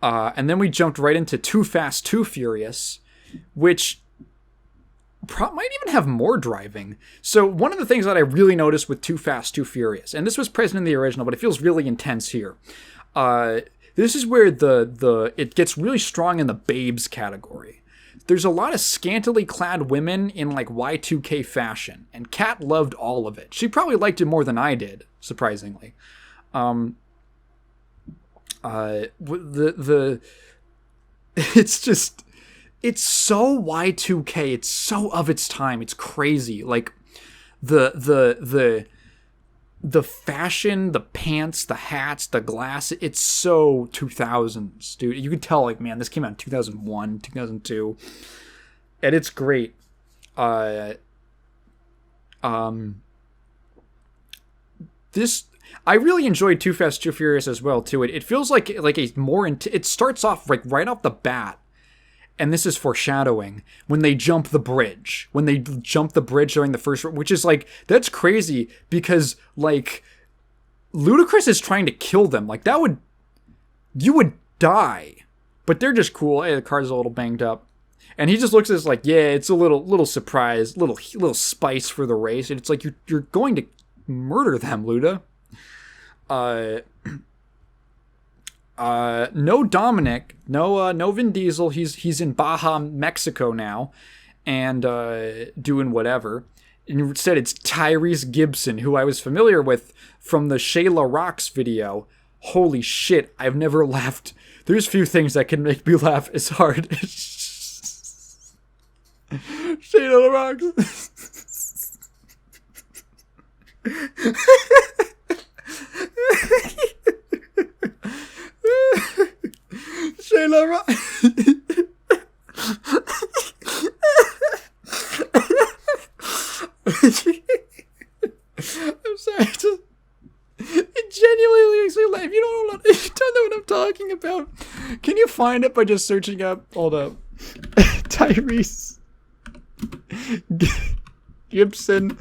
And then we jumped right into Too Fast, Too Furious, which might even have more driving. So one of the things that I really noticed with Too Fast, Too Furious, and this was present in the original, but it feels really intense here. This is where it gets really strong in the babes category. There's a lot of scantily clad women in like Y2K fashion, and Kat loved all of it. She probably liked it more than I did, surprisingly. It's so Y2K. It's so of its time. It's crazy. Like the fashion, the pants, the hats, the glass. It's so 2000s, dude. You could tell, like, man, this came out in 2001, 2002, and it's great. I really enjoyed Too Fast, Too Furious as well too. It feels like a more it starts off like right off the bat. And this is foreshadowing when they jump the bridge. When they jump the bridge during the first, which is like, that's crazy because like Ludacris is trying to kill them. Like you would die, but they're just cool. Hey, the car's a little banged up. And he just looks at us like, yeah, it's a little surprise, little spice for the race. And it's like, you're going to murder them, Luda. No Dominic, no Vin Diesel. He's in Baja, Mexico now, and doing whatever. And instead, it's Tyrese Gibson, who I was familiar with from the Shayla Rocks video. Holy shit, I've never laughed. There's few things that can make me laugh as hard as Shayla Rocks. Shayla Rock. I'm sorry. It genuinely makes me laugh. You don't know what I'm talking about. Can you find it by just searching up? Hold up. Tyrese Gibson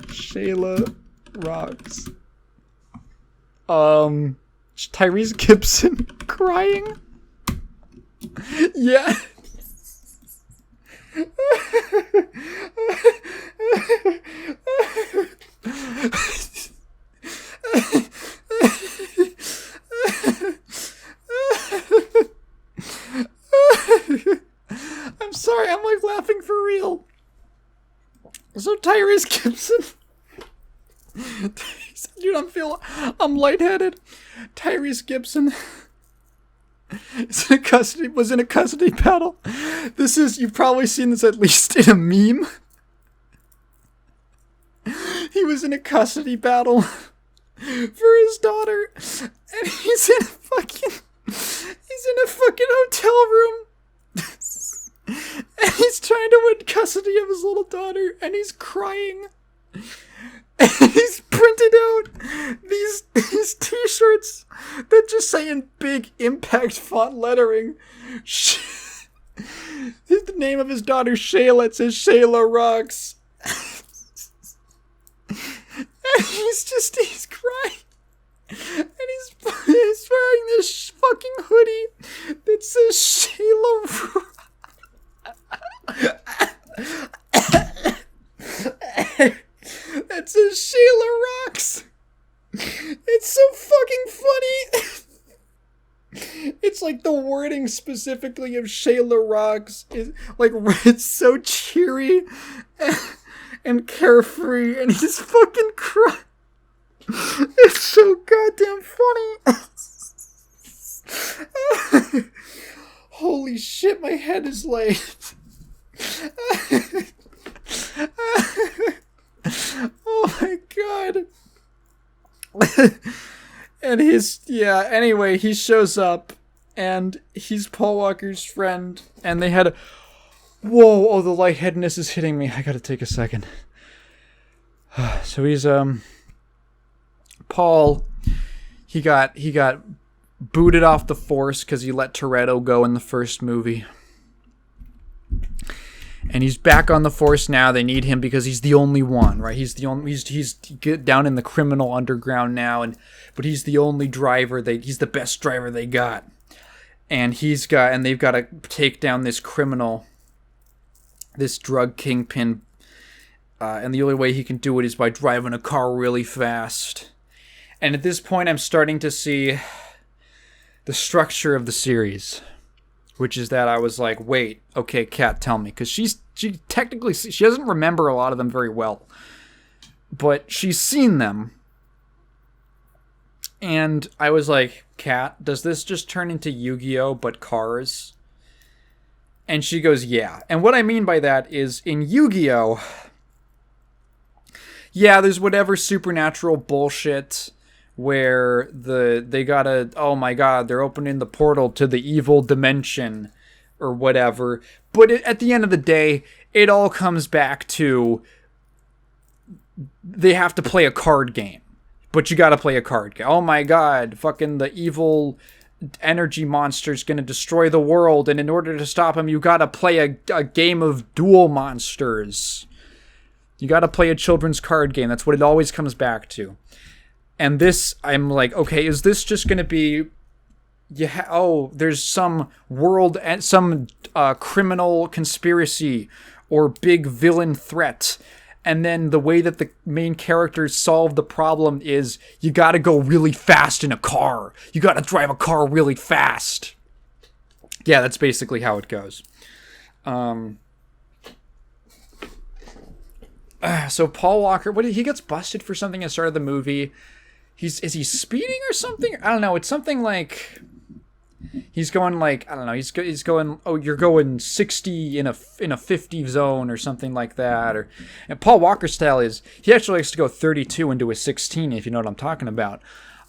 Shayla Rocks. Tyrese Gibson crying. Yeah. I'm sorry, I'm like laughing for real. So Tyrese Gibson. Dude, I'm lightheaded. Tyrese Gibson was in a custody battle. You've probably seen this at least in a meme. He was in a custody battle for his daughter, and he's in a fucking hotel room. And he's trying to win custody of his little daughter, and he's crying. And he's printed out these t-shirts that just say in big impact font lettering, the name of his daughter Shayla. It says Shayla Rocks. And he's crying. And he's wearing this fucking hoodie that says Shayla Rocks. That says Shayla Rocks. It's so fucking funny. It's like the wording specifically of Shayla Rocks is like, it's so cheery and carefree, and he's fucking crying. It's so goddamn funny. Holy shit, my head is laid. Oh my god. And anyway, he shows up, and he's Paul Walker's friend, and they had whoa, the lightheadedness is hitting me. I gotta take a second. So he's, Paul, he got booted off the force because he let Toretto go in the first movie. And he's back on the force now. They need him because he's the only one, right? He's down in the criminal underground now, but he's the only driver. He's the best driver they got. and they've got to take down this criminal, this drug kingpin, and the only way he can do it is by driving a car really fast. And at this point, I'm starting to see the structure of the series, which is that I was like, wait, okay, Kat, tell me, because she doesn't remember a lot of them very well, but she's seen them. And I was like, Kat, does this just turn into Yu-Gi-Oh! But cars? And she goes, yeah. And what I mean by that is, in Yu-Gi-Oh!, yeah, there's whatever supernatural bullshit where they gotta, oh my god, they're opening the portal to the evil dimension or whatever. But at the end of the day, it all comes back to they have to play a card game. But you gotta play a card game. Oh my god, fucking the evil energy monster's gonna destroy the world, and in order to stop him, you gotta play a game of duel monsters. You gotta play a children's card game. That's what it always comes back to. And this, I'm like, okay, is this just gonna be... there's some world and some criminal conspiracy or big villain threat, and then the way that the main characters solve the problem is you gotta go really fast in a car. You gotta drive a car really fast. Yeah, that's basically how it goes. So Paul Walker, he gets busted for something at the start of the movie. Is he speeding or something? I don't know. It's something like he's going like, I don't know. He's going, oh, you're going 60 in a 50 zone or something like that. And Paul Walker's style is he actually likes to go 32 into a 16, if you know what I'm talking about.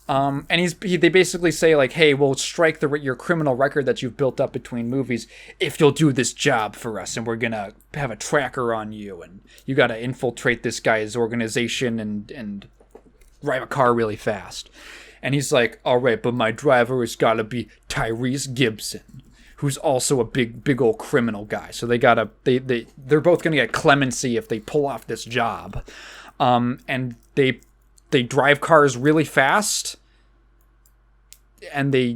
And they basically say like, hey, we'll strike your criminal record that you've built up between movies if you'll do this job for us, and we're gonna have a tracker on you, and you gotta infiltrate this guy's organization and drive a car really fast. And he's like, all right, but my driver has got to be Tyrese Gibson, who's also a big old criminal guy. So they're both gonna get clemency if they pull off this job. And they drive cars really fast, and they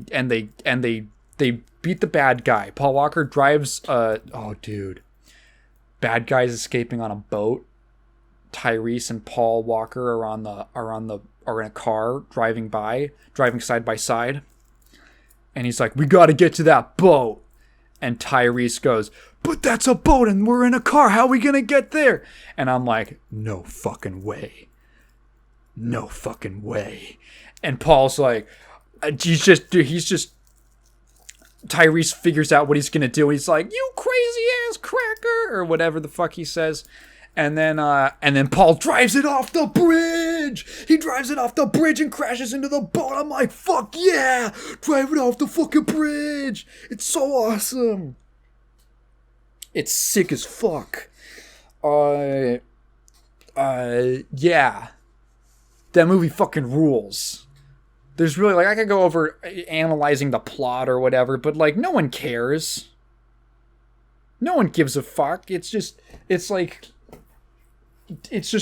beat the bad guy. Paul Walker drives bad guys escaping on a boat. Tyrese and Paul Walker are in a car driving side by side. And he's like, we got to get to that boat. And Tyrese goes, but that's a boat and we're in a car. How are we going to get there? And I'm like, no fucking way. No fucking way. And Paul's like, Tyrese figures out what he's gonna do. He's like, you crazy ass cracker, or whatever the fuck he says. And then Paul drives it off the bridge. He drives it off the bridge and crashes into the boat. I'm like, fuck yeah, drive it off the fucking bridge. It's so awesome. It's sick as fuck. Yeah. That movie fucking rules. There's really, like, I could go over analyzing the plot or whatever, but, like, no one cares. No one gives a fuck. It's just,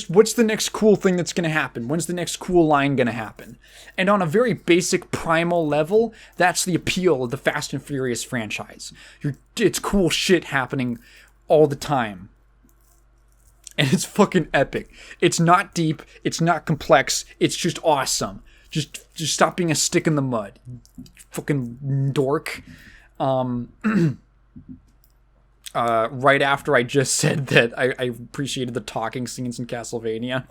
what's the next cool thing that's gonna happen? When's the next cool line gonna happen? And on a very basic primal level, that's the appeal of the Fast and Furious franchise. It's cool shit happening all the time. And it's fucking epic. It's not deep. It's not complex. It's just awesome. Just stop being a stick in the mud. Fucking dork. Right after I just said that I appreciated the talking scenes in Castlevania.